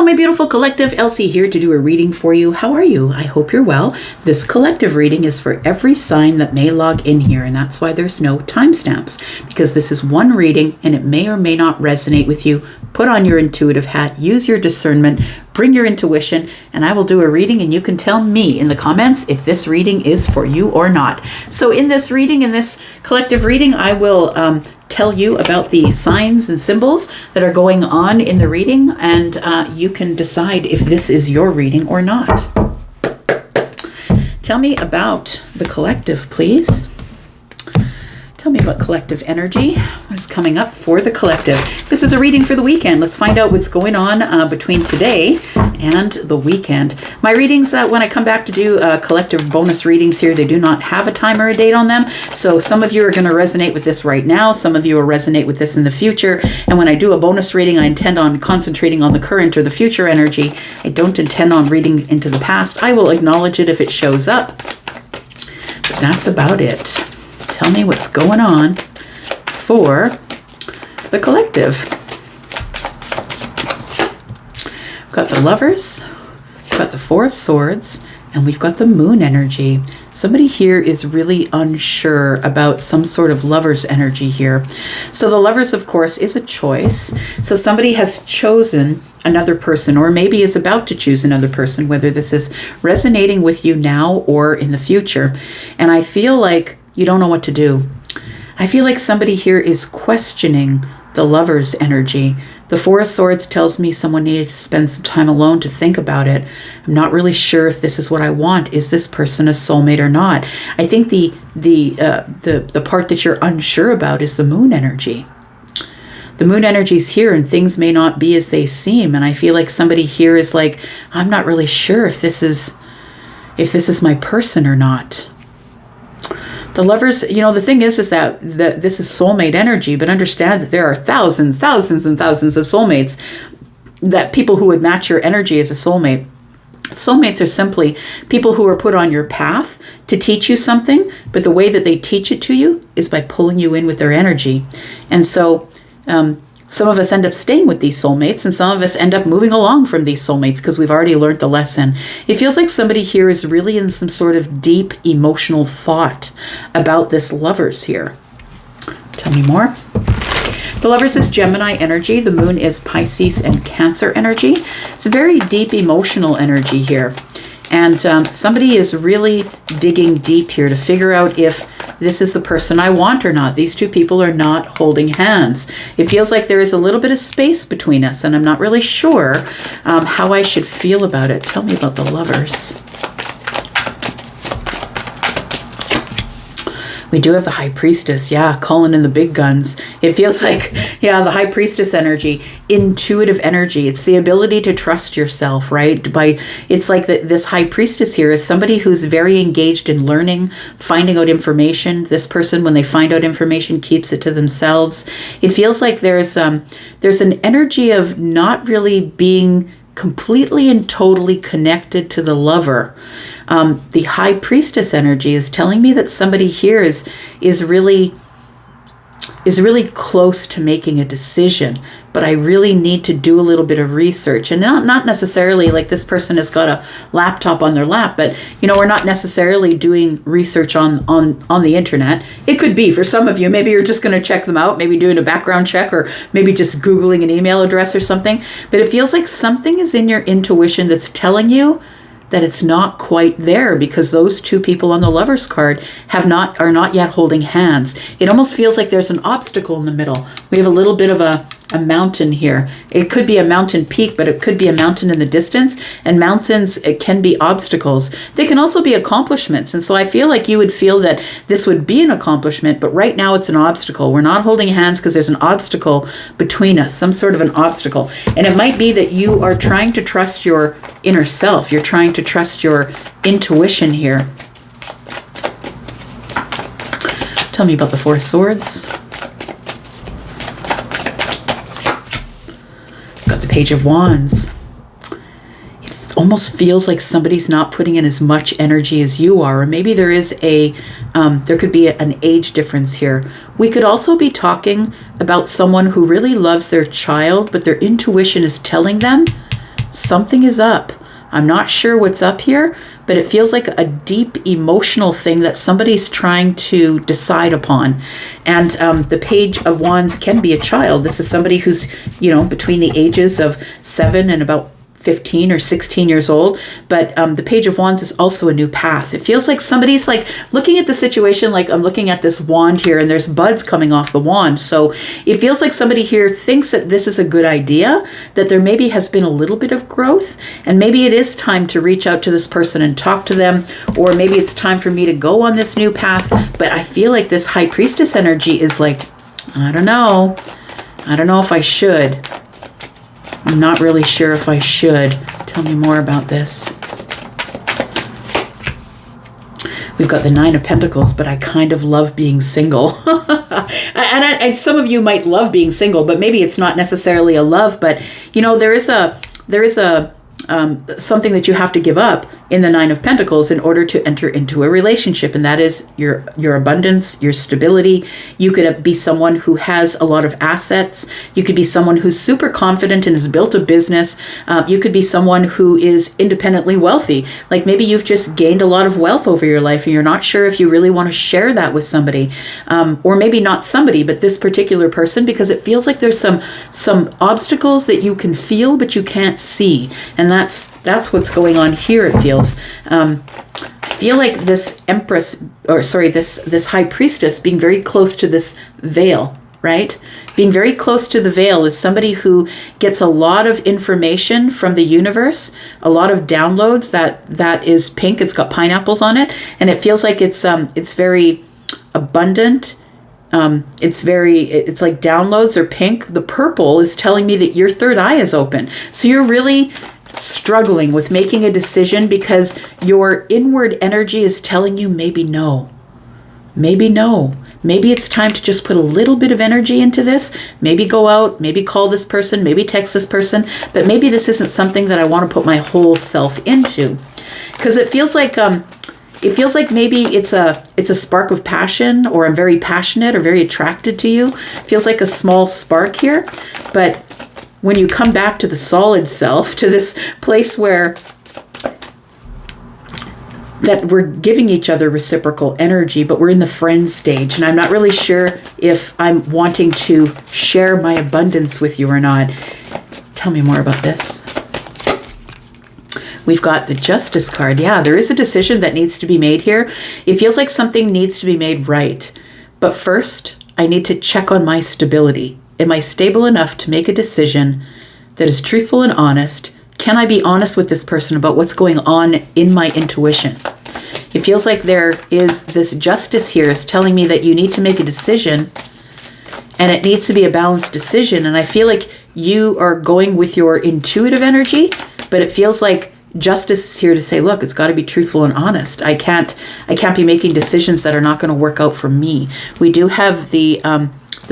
my beautiful collective. Elsie here to do a reading for you. How are you? I hope you're well. This collective reading is for every sign that may log in here, and that's why there's no timestamps, because this is one reading and it may or may not resonate with you. Put on your intuitive hat, use your discernment, bring your intuition, and I will do a reading and you can tell me in the comments if this reading is for you or not. So in this reading, in this collective reading, I will tell you about the signs and symbols that are going on in the reading, and you can decide if this is your reading or not. Tell me about the collective, please. Tell me about collective energy. What is coming up for the collective? This is a reading for the weekend. Let's find out what's going on between today and the weekend. My readings, when I come back to do collective bonus readings here, they do not have a time or a date on them. So some of you are going to resonate with this right now. Some of you will resonate with this in the future. And when I do a bonus reading, I intend on concentrating on the current or the future energy. I don't intend on reading into the past. I will acknowledge it if it shows up. But that's about it. Tell me what's going on for the collective. We've got the Lovers, we've got the Four of Swords, and we've got the Moon energy. Somebody here is really unsure about some sort of Lover's energy here. So the Lovers, of course, is a choice. So somebody has chosen another person, or maybe is about to choose another person, whether this is resonating with you now or in the future. And I feel like you don't know what to do. I feel like somebody here is questioning the Lover's energy. The Four of Swords tells me someone needed to spend some time alone to think about it. I'm not really sure if this is what I want. Is this person a soulmate or not? I think the part that you're unsure about is the Moon energy. The Moon energy is here and things may not be as they seem. And I feel like somebody here is like, I'm not really sure if this is my person or not. The Lovers, the thing is that this is soulmate energy, but understand that there are thousands and thousands of soulmates, that people who would match your energy as a soulmate. Soulmates are simply people who are put on your path to teach you something, but the way that they teach it to you is by pulling you in with their energy. And so some of us end up staying with these soulmates, and some of us end up moving along from these soulmates because we've already learned the lesson. It feels like somebody here is really in some sort of deep emotional thought about this Lovers here. Tell me more. The Lovers is Gemini energy. The Moon is Pisces and Cancer energy. It's a very deep emotional energy here. And somebody is really digging deep here to figure out if this is the person I want or not. These two people are not holding hands. It feels like there is a little bit of space between us, and I'm not really sure how I should feel about it. Tell me about the Lovers. We do have the High Priestess, calling in the big guns. It feels like, the High Priestess energy, intuitive energy. It's the ability to trust yourself, right? It's like this High Priestess here is somebody who's very engaged in learning, finding out information. This person, when they find out information, keeps it to themselves. It feels like there's an energy of not really being completely and totally connected to the lover. The High Priestess energy is telling me that somebody here is really close to making a decision, but I really need to do a little bit of research. And not necessarily like this person has got a laptop on their lap, but we're not necessarily doing research on the internet. It could be for some of you, maybe you're just going to check them out, maybe doing a background check, or maybe just Googling an email address or something. But it feels like something is in your intuition that's telling you that it's not quite there, because those two people on the Lovers card are not yet holding hands. It almost feels like there's an obstacle in the middle. We have a little bit of a mountain here. It could be a mountain peak, but it could be a mountain in the distance. And mountains, it can be obstacles. They can also be accomplishments. And so I feel like you would feel that this would be an accomplishment, but right now it's an obstacle. We're not holding hands because there's an obstacle between us, some sort of an obstacle. And it might be that you are trying to trust your inner self. You're trying to trust your intuition here. Tell me about the Four of Swords. Got the Page of Wands. It almost feels like somebody's not putting in as much energy as you are, or maybe there is there could be an age difference here. We could also be talking about someone who really loves their child, but their intuition is telling them Something is up. I'm not sure what's up here, but it feels like a deep emotional thing that somebody's trying to decide upon. And the Page of Wands can be a child. This is somebody who's, between the ages of 7 and about 15 or 16 years old. But the Page of Wands is also a new path. It feels like somebody's like looking at the situation, like I'm looking at this wand here and there's buds coming off the wand. So it feels like somebody here thinks that this is a good idea, that there maybe has been a little bit of growth, and maybe it is time to reach out to this person and talk to them, or maybe it's time for me to go on this new path. But I feel like this High Priestess energy is like, I don't know if I should. I'm not really sure if I should. Tell me more about this. We've got the Nine of Pentacles, but I kind of love being single. and some of you might love being single, but maybe it's not necessarily a love. But there is a something that you have to give up in the Nine of Pentacles in order to enter into a relationship, and that is your abundance, your stability. You could be someone who has a lot of assets. You could be someone who's super confident and has built a business. You could be someone who is independently wealthy. Like maybe you've just gained a lot of wealth over your life and you're not sure if you really want to share that with somebody, or maybe not somebody, but this particular person, because it feels like there's some obstacles that you can feel but you can't see, and that's what's going on here. It feels. I feel like this this High Priestess being very close to this veil, right? Being very close to the veil is somebody who gets a lot of information from the universe, a lot of downloads. That is pink. It's got pineapples on it, and it feels like it's very abundant. It's like downloads are pink. The purple is telling me that your third eye is open. So you're really struggling with making a decision because your inward energy is telling you maybe no. Maybe it's time to just put a little bit of energy into this. Maybe go out, maybe call this person, maybe text this person, but maybe this isn't something that I want to put my whole self into. Because it feels like maybe it's a spark of passion, or I'm very passionate or very attracted to you. It feels like a small spark here, but when you come back to the solid self, to this place where that we're giving each other reciprocal energy, but we're in the friend stage, and I'm not really sure if I'm wanting to share my abundance with you or not. Tell me more about this. We've got the Justice card. Yeah, there is a decision that needs to be made here. It feels like something needs to be made right. But first, I need to check on my stability. Am I stable enough to make a decision that is truthful and honest? Can I be honest with this person about what's going on in my intuition? It feels like there is this justice here is telling me that you need to make a decision, and it needs to be a balanced decision. And I feel like you are going with your intuitive energy, but it feels like justice is here to say, look, it's got to be truthful and honest. I can't be making decisions that are not going to work out for me. We do have the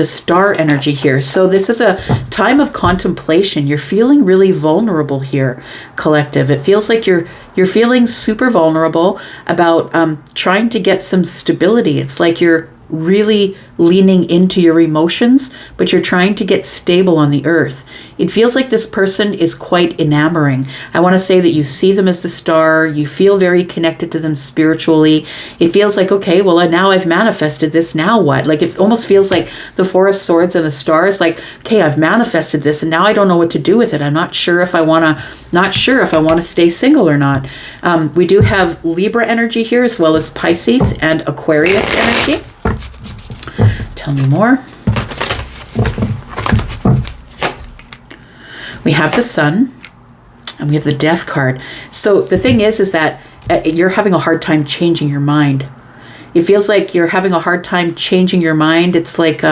Star energy here. So this is a time of contemplation. You're feeling really vulnerable here, collective. It feels like you're feeling super vulnerable about trying to get some stability. It's like you're really leaning into your emotions, but you're trying to get stable on the earth. It feels like this person is quite enamoring. I want to say that you see them as the star. You feel very connected to them spiritually. It feels like, okay, well, now I've manifested this. Now what? Like it almost feels like the Four of Swords and the stars. Like, okay, I've manifested this, and now I don't know what to do with it. I'm not sure if I want to stay single or not. We do have Libra energy here, as well as Pisces and Aquarius energy. Tell me more. We have the Sun, and we have the Death card. So the thing is that you're having a hard time changing your mind. It feels like you're having a hard time changing your mind. It's like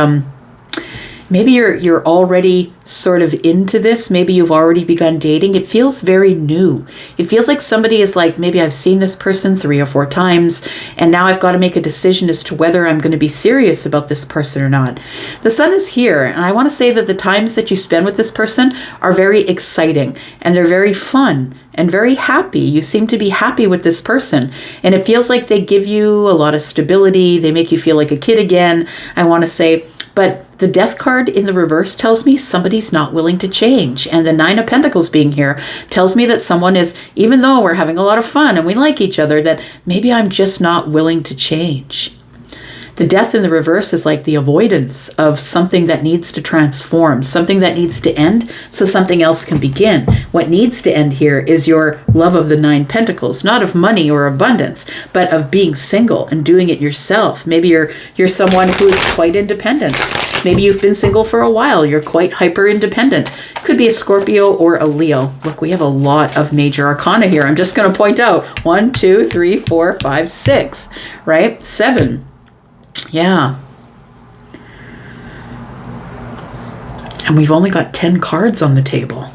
maybe you're already sort of into this. Maybe you've already begun dating. It feels very new. It feels like somebody is like, maybe I've seen this person 3 or 4 times, and now I've got to make a decision as to whether I'm going to be serious about this person or not. The Sun is here, and I want to say that the times that you spend with this person are very exciting, and they're very fun and very happy. You seem to be happy with this person, and it feels like they give you a lot of stability. They make you feel like a kid again, I want to say. But the Death card in the reverse tells me somebody somebody's not willing to change. And the Nine of Pentacles being here tells me that someone is, even though we're having a lot of fun and we like each other, that maybe I'm just not willing to change. The Death in the reverse is like the avoidance of something that needs to transform, something that needs to end so something else can begin. What needs to end here is your love of the Nine Pentacles, not of money or abundance, but of being single and doing it yourself. Maybe you're someone who is quite independent. Maybe you've been single for a while. You're quite hyper independent. Could be a Scorpio or a Leo. Look, we have a lot of major arcana here. I'm just going to point out 1, 2, 3, 4, 5, 6, right? 7. Yeah. And we've only got 10 cards on the table.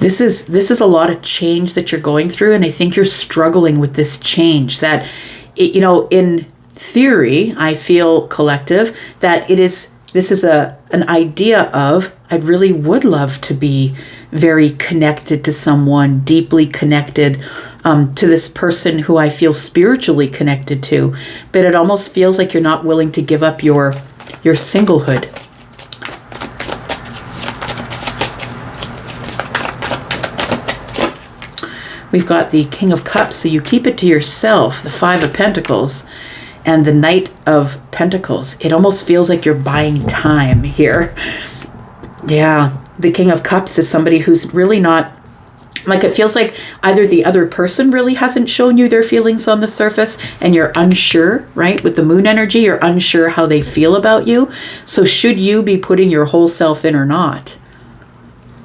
This is a lot of change that you're going through, and I think you're struggling with this change that, in theory, I feel, collective, that this is an idea of, I really would love to be very connected to someone, deeply connected to this person who I feel spiritually connected to, but it almost feels like you're not willing to give up your singlehood. We've got the King of Cups, so you keep it to yourself, the Five of Pentacles, and the Knight of Pentacles. It almost feels like you're buying time here. Yeah, the King of Cups is somebody who's really not, like, it feels like either the other person really hasn't shown you their feelings on the surface and you're unsure, right? With the Moon energy, you're unsure how they feel about you. So should you be putting your whole self in or not?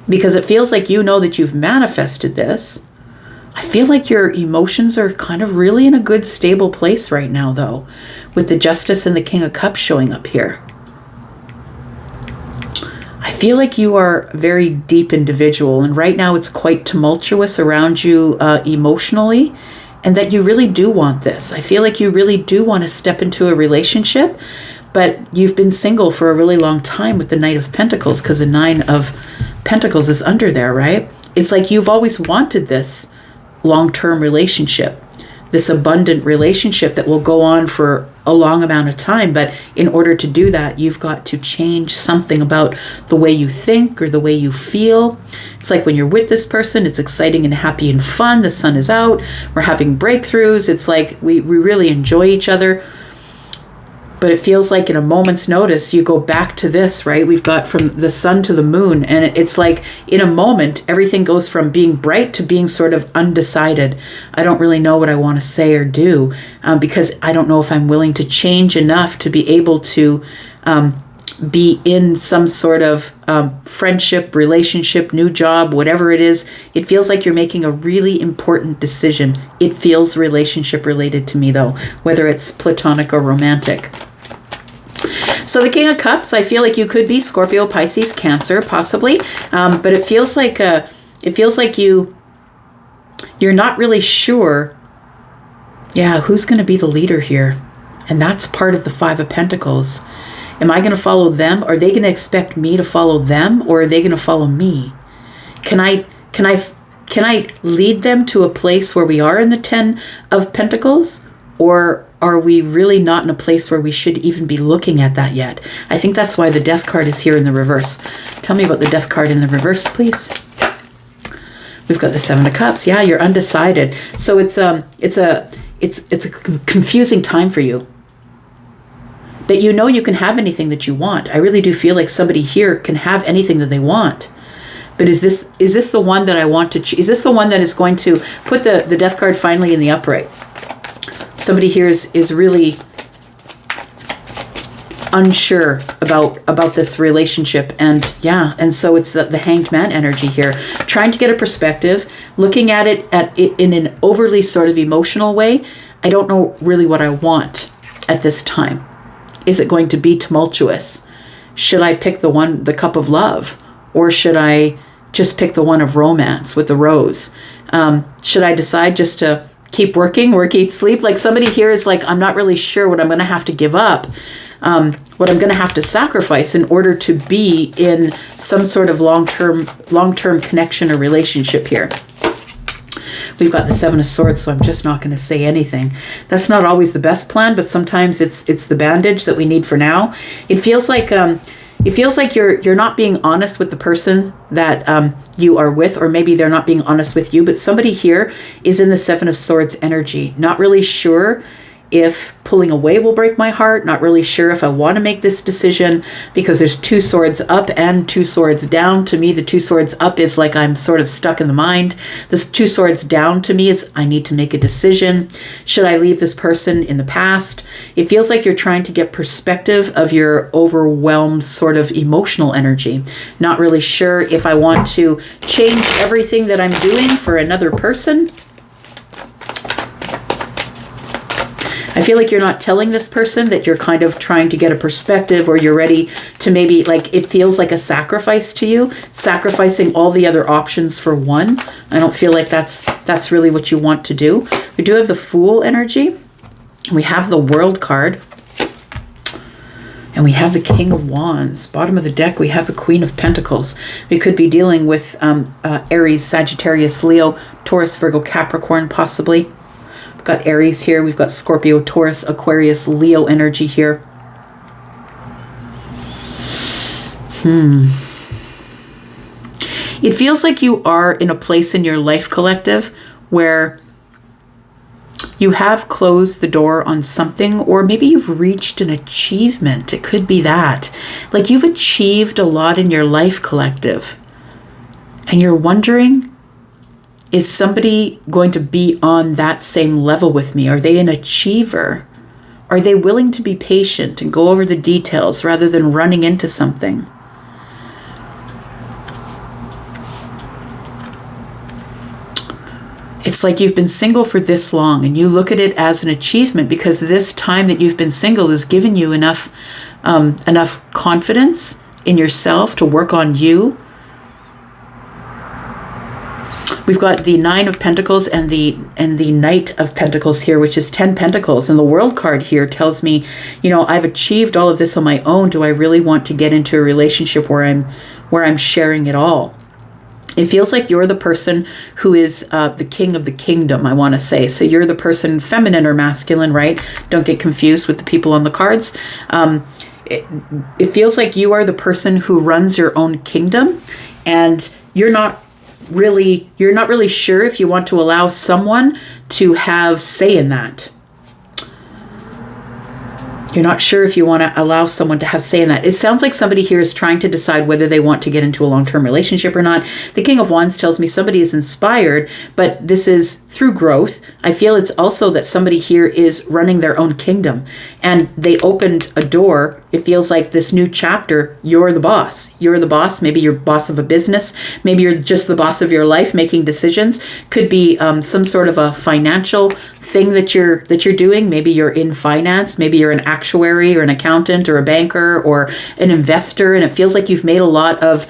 Because it feels like you know that you've manifested this. I feel like your emotions are kind of really in a good, stable place right now, though, with the Justice and the King of Cups showing up here. I feel like you are a very deep individual, and right now it's quite tumultuous around you emotionally, and that you really do want this. I feel like you really do want to step into a relationship, but you've been single for a really long time with the Knight of Pentacles, because the Nine of Pentacles is under there, right? It's like you've always wanted this long-term relationship, this abundant relationship that will go on for a long amount of time. But in order to do that, you've got to change something about the way you think or the way you feel. It's like when you're with this person, it's exciting and happy and fun. The sun is out. We're having breakthroughs. It's like we really enjoy each other. But it feels like in a moment's notice, you go back to this, right? We've got from the sun to the moon. And it's like in a moment, everything goes from being bright to being sort of undecided. I don't really know what I want to say or do because I don't know if I'm willing to change enough to be able to be in some sort of friendship, relationship, new job, whatever it is. It feels like you're making a really important decision. It feels relationship related to me, though, whether it's platonic or romantic. So the King of Cups, I feel like you could be Scorpio, Pisces, Cancer, possibly, but it feels like you're not really sure. Yeah, who's going to be the leader here? And that's part of the Five of Pentacles. Am I going to follow them? Are they going to expect me to follow them, or are they going to follow me? Can I lead them to a place where we are in the Ten of Pentacles, or are we really not in a place where we should even be looking at that yet? I think that's why the Death card is here in the reverse. Tell me about the Death card in the reverse, please. We've got the Seven of Cups. Yeah, you're undecided. So it's a confusing time for you. That you know you can have anything that you want. I really do feel like somebody here can have anything that they want. But is this the one that I want to is this the one that is going to put the Death card finally in the upright? Somebody here is really unsure about this relationship, and so it's the Hanged Man energy here, trying to get a perspective, looking at it in an overly sort of emotional way. I don't know really what I want at this time. Is it going to be tumultuous? Should I pick the cup of love, or should I just pick the one of romance with the rose? Should I decide just to keep working, work, eat, sleep? Like somebody here is like, I'm not really sure what I'm going to have to give up, what I'm going to have to sacrifice in order to be in some sort of long-term connection or relationship here. We've got the Seven of Swords, so I'm just not going to say anything. That's not always the best plan, but sometimes it's the bandage that we need for now. It feels like you're not being honest with the person that you are with, or maybe they're not being honest with you, but somebody here is in the Seven of Swords energy, not really sure if pulling away will break my heart, not really sure if I want to make this decision, because there's two swords up and two swords down. To me, the two swords up is like I'm sort of stuck in the mind. The two swords down to me is I need to make a decision. Should I leave this person in the past? It feels like you're trying to get perspective of your overwhelmed sort of emotional energy. Not really sure if I want to change everything that I'm doing for another person. I feel like you're not telling this person that you're kind of trying to get a perspective, or you're ready to maybe, like, it feels like a sacrifice to you, sacrificing all the other options for one. I don't feel like that's really what you want to do. We do have the Fool energy. We have the World card. And we have the King of Wands. Bottom of the deck, we have the Queen of Pentacles. We could be dealing with Aries, Sagittarius, Leo, Taurus, Virgo, Capricorn, possibly. Got Aries here. We've got Scorpio, Taurus, Aquarius, Leo energy here. It feels like you are in a place in your life, collective, where you have closed the door on something, or maybe you've reached an achievement. It could be that. Like, you've achieved a lot in your life, collective. And you're wondering, is somebody going to be on that same level with me? Are they an achiever? Are they willing to be patient and go over the details rather than running into something? It's like you've been single for this long and you look at it as an achievement, because this time that you've been single has given you enough confidence in yourself to work on you. We've got the Nine of Pentacles and the Knight of Pentacles here, which is 10 Pentacles. And the World card here tells me, you know, I've achieved all of this on my own. Do I really want to get into a relationship where I'm sharing it all? It feels like you're the person who is the king of the kingdom, I want to say. So you're the person, feminine or masculine, right? Don't get confused with the people on the cards. It feels like you are the person who runs your own kingdom, and you're not really sure if you want to allow someone to have say in that. You're not sure if you want to allow someone to have say in that. It sounds like somebody here is trying to decide whether they want to get into a long-term relationship or not. The King of Wands tells me somebody is inspired, but this is through growth. I feel it's also that somebody here is running their own kingdom, and they opened a door. It feels like this new chapter, you're the boss. You're the boss. Maybe you're boss of a business. Maybe you're just the boss of your life, making decisions. Could be some sort of a financial thing that you're doing. Maybe you're in finance. Maybe you're an actuary or an accountant or a banker or an investor, and it feels like you've made a lot of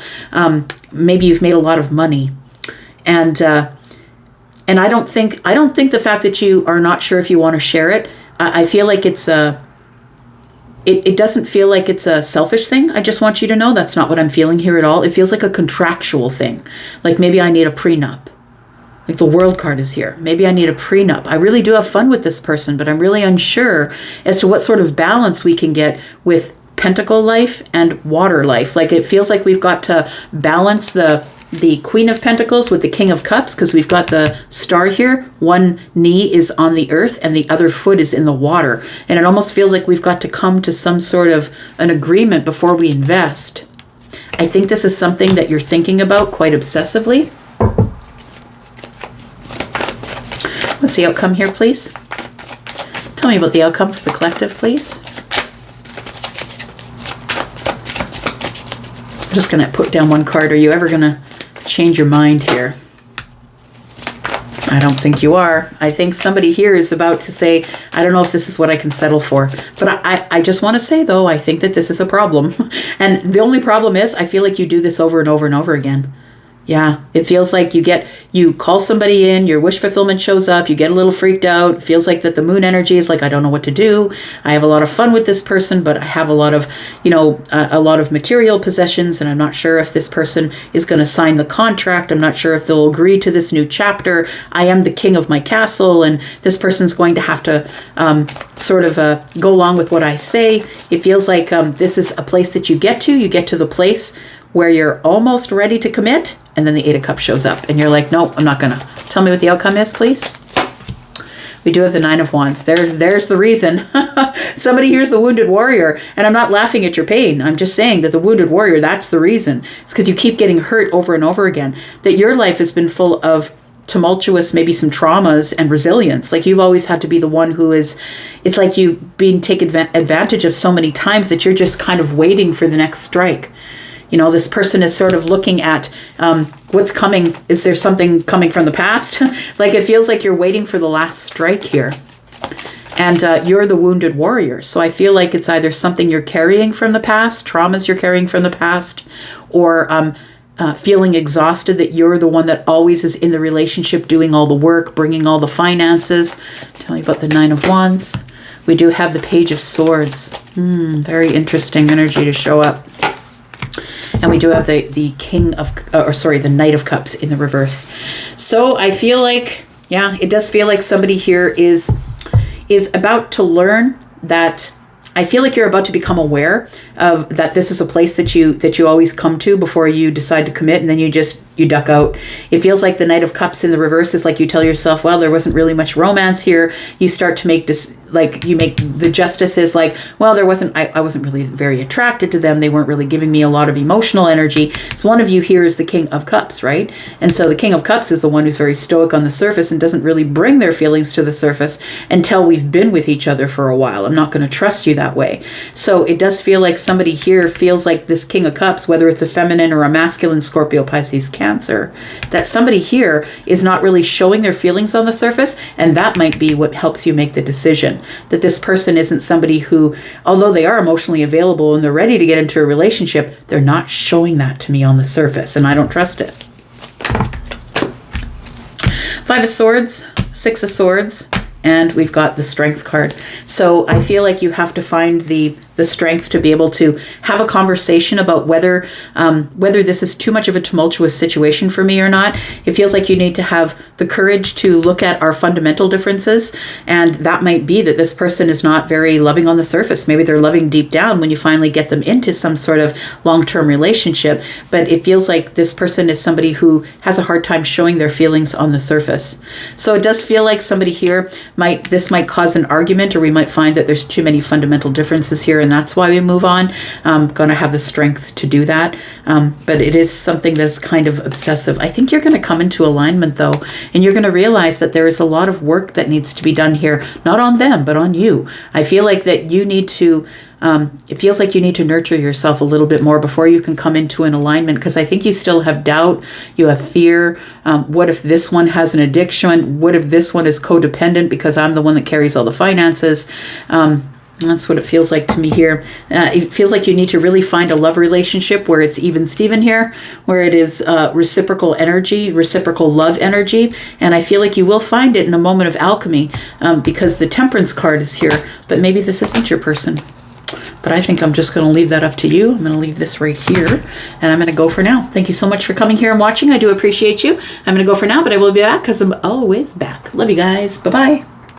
money. And I don't think the fact that you are not sure if you want to share it, I feel like it's it doesn't feel like it's a selfish thing. I just want you to know that's not what I'm feeling here at all. It feels like a contractual thing. Like maybe I need a prenup. Like the World card is here. Maybe I need a prenup. I really do have fun with this person, but I'm really unsure as to what sort of balance we can get with Pentacle life and water life. Like it feels like we've got to balance the Queen of Pentacles with the King of Cups, because we've got the star here. One knee is on the earth and the other foot is in the water. And it almost feels like we've got to come to some sort of an agreement before we invest. I think this is something that you're thinking about quite obsessively. What's the outcome here, please? Tell me about the outcome for the collective, please. I'm just going to put down one card. Are you ever going to change your mind here? I don't think you are. I think somebody here is about to say, I don't know if this is what I can settle for. But I just want to say, though, I think that this is a problem. And the only problem is I feel like you do this over and over and over again. Yeah, it feels like you call somebody in, your wish fulfillment shows up, you get a little freaked out. It feels like that the moon energy is like, I don't know what to do. I have a lot of fun with this person, but I have a lot of, a lot of material possessions, and I'm not sure if this person is going to sign the contract. I'm not sure if they'll agree to this new chapter. I am the king of my castle, and this person's going to have to go along with what I say. It feels like this is a place that you get to. You get to the place where you're almost ready to commit, and then the Eight of Cups shows up, and you're like, nope, I'm not gonna. Tell me what the outcome is, please. We do have the Nine of Wands. There's the reason. Somebody here's the wounded warrior, and I'm not laughing at your pain. I'm just saying that the wounded warrior, that's the reason. It's because you keep getting hurt over and over again. That your life has been full of tumultuous, maybe some traumas and resilience. Like you've always had to be the one who is, it's like you've been taken advantage of so many times that you're just kind of waiting for the next strike. This person is sort of looking at what's coming. Is there something coming from the past? Like it feels like you're waiting for the last strike here. And you're the wounded warrior. So I feel like it's either something you're carrying from the past, traumas you're carrying from the past, or feeling exhausted that you're the one that always is in the relationship, doing all the work, bringing all the finances. Tell me about the Nine of Wands. We do have the Page of Swords. Very interesting energy to show up. And we do have the the Knight of Cups in the reverse. So I feel like, it does feel like somebody here is about to learn that. I feel like you're about to become aware of that this is a place that you always come to before you decide to commit, and then you duck out. It feels like the Knight of Cups in the reverse is like you tell yourself, well, there wasn't really much romance here. You start to make this, like you make the justices like, well, I wasn't really very attracted to them. They weren't really giving me a lot of emotional energy. So one of you here is the King of Cups, right? And so the King of Cups is the one who's very stoic on the surface and doesn't really bring their feelings to the surface until we've been with each other for a while. I'm not going to trust you that way. So it does feel like somebody here feels like this King of Cups, whether it's a feminine or a masculine, Scorpio, Pisces, Cancer, that somebody here is not really showing their feelings on the surface, and that might be what helps you make the decision. That this person isn't somebody who, although they are emotionally available and they're ready to get into a relationship, they're not showing that to me on the surface, and I don't trust it. Five of Swords, Six of Swords, and we've got the Strength card. So I feel like you have to find the strength to be able to have a conversation about whether this is too much of a tumultuous situation for me or not. It feels like you need to have the courage to look at our fundamental differences, and that might be that this person is not very loving on the surface. Maybe they're loving deep down when you finally get them into some sort of long-term relationship, but it feels like this person is somebody who has a hard time showing their feelings on the surface. So it does feel like somebody here might cause an argument, or we might find that there's too many fundamental differences here, and that's why we move on. I'm going to have the strength to do that. But it is something that's kind of obsessive. I think you're going to come into alignment, though, and you're going to realize that there is a lot of work that needs to be done here, not on them, but on you. I feel like that you need to it feels like you need to nurture yourself a little bit more before you can come into an alignment, because I think you still have doubt, you have fear. What if this one has an addiction? What if this one is codependent because I'm the one that carries all the finances? That's what it feels like to me here. It feels like you need to really find a love relationship where it's even Steven here, where it is reciprocal energy, reciprocal love energy. And I feel like you will find it in a moment of alchemy, because the Temperance card is here, but maybe this isn't your person. But I think I'm just going to leave that up to you. I'm going to leave this right here, and I'm going to go for now. Thank you so much for coming here and watching. I do appreciate you. I'm going to go for now, but I will be back because I'm always back. Love you guys. Bye-bye.